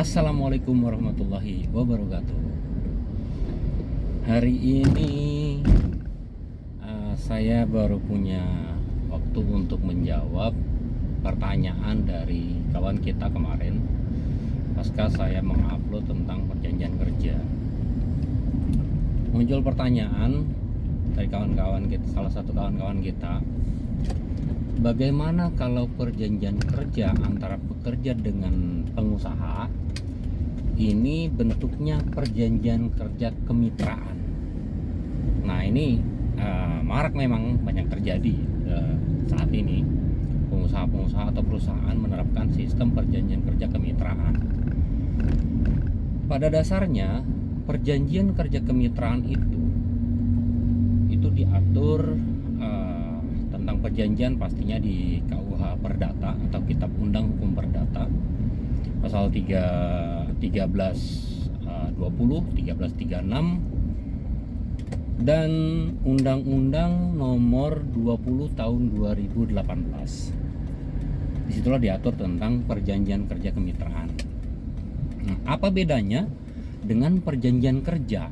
Assalamualaikum warahmatullahi wabarakatuh. Hari ini saya baru punya waktu untuk menjawab pertanyaan dari kawan kita kemarin pasca saya mengupload tentang perjanjian kerja. Muncul pertanyaan dari kawan-kawan kita, salah satu kawan-kawan kita, bagaimana kalau perjanjian kerja antara pekerja dengan pengusaha ini bentuknya perjanjian kerja kemitraan? Nah, ini marak memang banyak terjadi saat ini. Pengusaha-pengusaha atau perusahaan menerapkan sistem perjanjian kerja kemitraan. Pada dasarnya perjanjian kerja kemitraan itu diatur tentang perjanjian pastinya di KUH Perdata atau Kitab Undang Hukum Perdata pasal 1320, 1336 dan Undang-Undang Nomor 20 Tahun 2018. Disitulah diatur tentang perjanjian kerja kemitraan. Nah, apa bedanya dengan perjanjian kerja?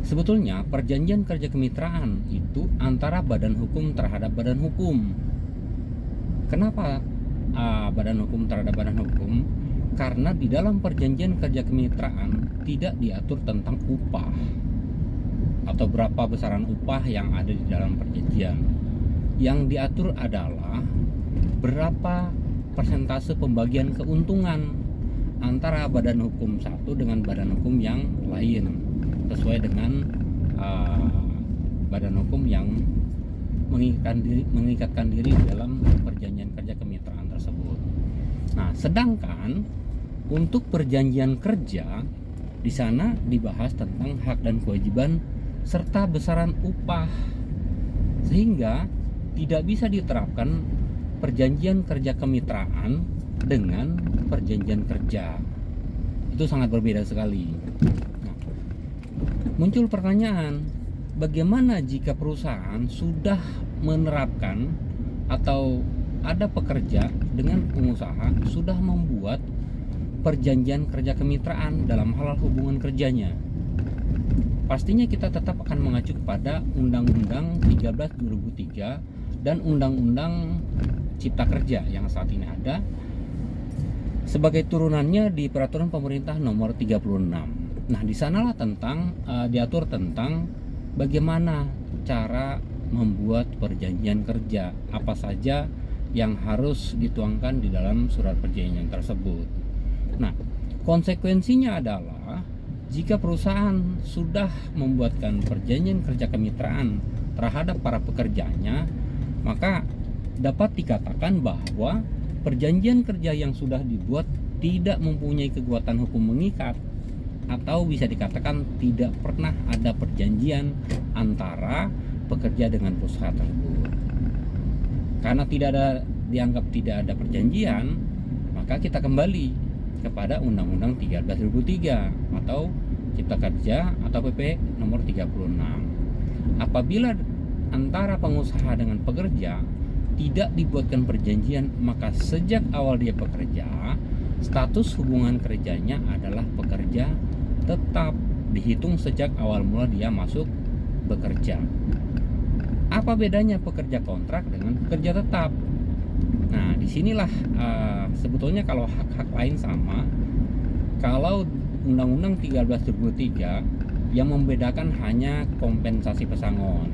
Sebetulnya perjanjian kerja kemitraan itu antara badan hukum terhadap badan hukum. Kenapa badan hukum terhadap badan hukum? Karena di dalam perjanjian kerja kemitraan tidak diatur tentang upah atau berapa besaran upah yang ada di dalam perjanjian. Yang diatur adalah berapa persentase pembagian keuntungan antara badan hukum satu dengan badan hukum yang lain, sesuai dengan badan hukum yang mengikatkan diri dalam perjanjian kerja kemitraan tersebut. Nah, sedangkan untuk perjanjian kerja di sana dibahas tentang hak dan kewajiban serta besaran upah, sehingga tidak bisa diterapkan perjanjian kerja kemitraan dengan perjanjian kerja. Itu sangat berbeda sekali. Nah, muncul pertanyaan, bagaimana jika perusahaan sudah menerapkan atau ada pekerja dengan pengusaha sudah membuat perjanjian kerja kemitraan dalam hal hubungan kerjanya? Pastinya kita tetap akan mengacu kepada Undang-Undang 13/2003 dan Undang-Undang Cipta Kerja yang saat ini ada sebagai turunannya di Peraturan Pemerintah Nomor 36. Nah, di sanalah diatur tentang bagaimana cara membuat perjanjian kerja, apa saja yang harus dituangkan di dalam surat perjanjian tersebut. Nah, konsekuensinya adalah jika perusahaan sudah membuatkan perjanjian kerja kemitraan terhadap para pekerjanya, maka dapat dikatakan bahwa perjanjian kerja yang sudah dibuat tidak mempunyai kekuatan hukum mengikat, atau bisa dikatakan tidak pernah ada perjanjian antara pekerja dengan perusahaan tersebut. Karena dianggap tidak ada perjanjian, maka kita kembali kepada Undang-Undang 13/2003 atau Cipta Kerja atau PP nomor 36. Apabila antara pengusaha dengan pekerja tidak dibuatkan perjanjian, maka sejak awal dia bekerja, status hubungan kerjanya adalah pekerja tetap, dihitung sejak awal mula dia masuk bekerja. Apa bedanya pekerja kontrak dengan pekerja tetap? Nah, disinilah sebetulnya kalau hak-hak lain sama. Kalau Undang-Undang 13/2003 yang membedakan hanya kompensasi pesangon.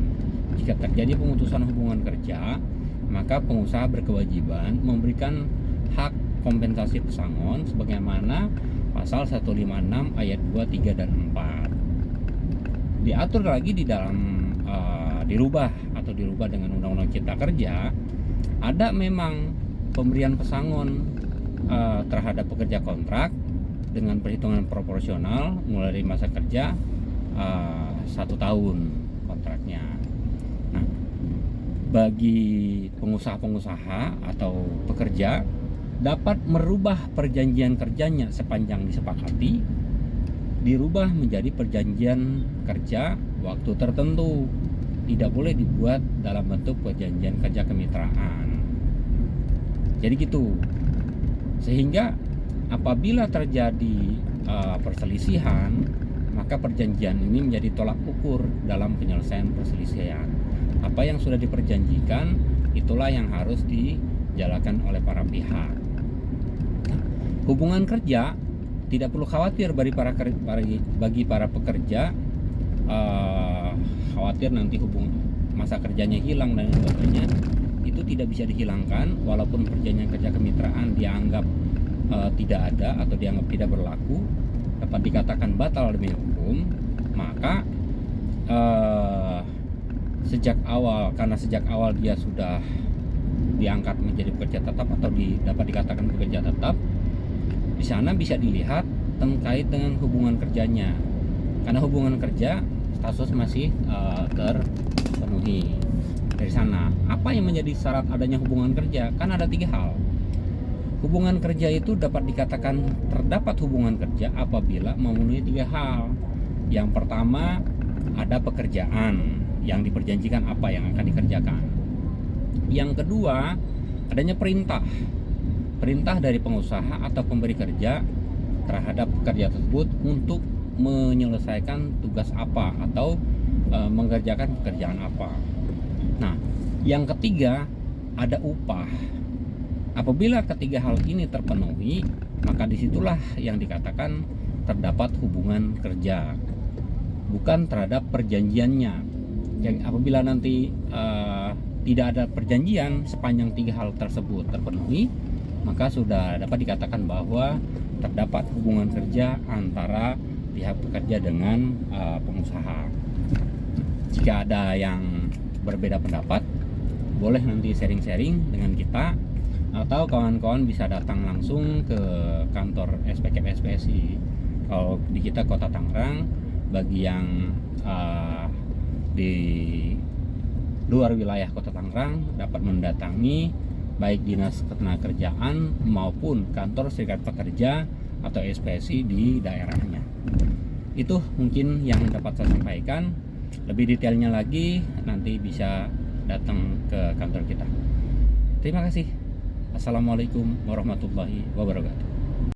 Jika terjadi pemutusan hubungan kerja, maka pengusaha berkewajiban memberikan hak kompensasi pesangon sebagaimana pasal 156 ayat 2, 3, dan 4. Diatur lagi di dalam dirubah dengan Undang-Undang Cipta Kerja, ada memang pemberian pesangon terhadap pekerja kontrak dengan perhitungan proporsional mulai dari masa kerja 1 tahun kontraknya. Nah, bagi pengusaha-pengusaha atau pekerja dapat merubah perjanjian kerjanya sepanjang disepakati, dirubah menjadi perjanjian kerja waktu tertentu. Tidak boleh dibuat dalam bentuk perjanjian kerja kemitraan. Jadi gitu. Sehingga apabila terjadi perselisihan, maka perjanjian ini menjadi tolak ukur dalam penyelesaian perselisihan. Apa yang sudah diperjanjikan itulah yang harus dijalankan oleh para pihak. Nah, hubungan kerja tidak perlu khawatir bagi para pekerja khawatir nanti masa kerjanya hilang dan sebagainya. Itu tidak bisa dihilangkan walaupun perjanjian kerja kemitraan dianggap tidak ada atau dianggap tidak berlaku, dapat dikatakan batal demi hukum. Maka sejak awal dia sudah diangkat menjadi pekerja tetap atau dapat dikatakan pekerja tetap, di sana bisa dilihat terkait dengan hubungan kerjanya, karena hubungan kerja status masih terpenuhi. Dari sana, apa yang menjadi syarat adanya hubungan kerja? Kan ada 3 hal. Hubungan kerja itu dapat dikatakan terdapat hubungan kerja apabila memenuhi 3 hal. Yang pertama, ada pekerjaan yang diperjanjikan apa yang akan dikerjakan. Yang kedua, adanya perintah dari pengusaha atau pemberi kerja terhadap pekerja tersebut untuk menyelesaikan tugas apa atau mengerjakan pekerjaan apa. Nah, yang ketiga ada upah. Apabila ketiga hal ini terpenuhi, maka disitulah yang dikatakan terdapat hubungan kerja, bukan terhadap perjanjiannya. Jadi apabila nanti tidak ada perjanjian sepanjang 3 hal tersebut terpenuhi, maka sudah dapat dikatakan bahwa terdapat hubungan kerja antara pihak pekerja dengan pengusaha. Jika ada yang berbeda pendapat, boleh nanti sharing-sharing dengan kita, atau kawan-kawan bisa datang langsung ke kantor SPKP SPSI. Kalau di kita Kota Tangerang, bagi yang di luar wilayah Kota Tangerang dapat mendatangi baik Dinas Ketenagakerjaan maupun kantor Serikat Pekerja atau SPSI di daerahnya. Itu mungkin yang dapat saya sampaikan. Lebih detailnya lagi nanti bisa datang ke kantor kita. Terima kasih. Assalamualaikum warahmatullahi wabarakatuh.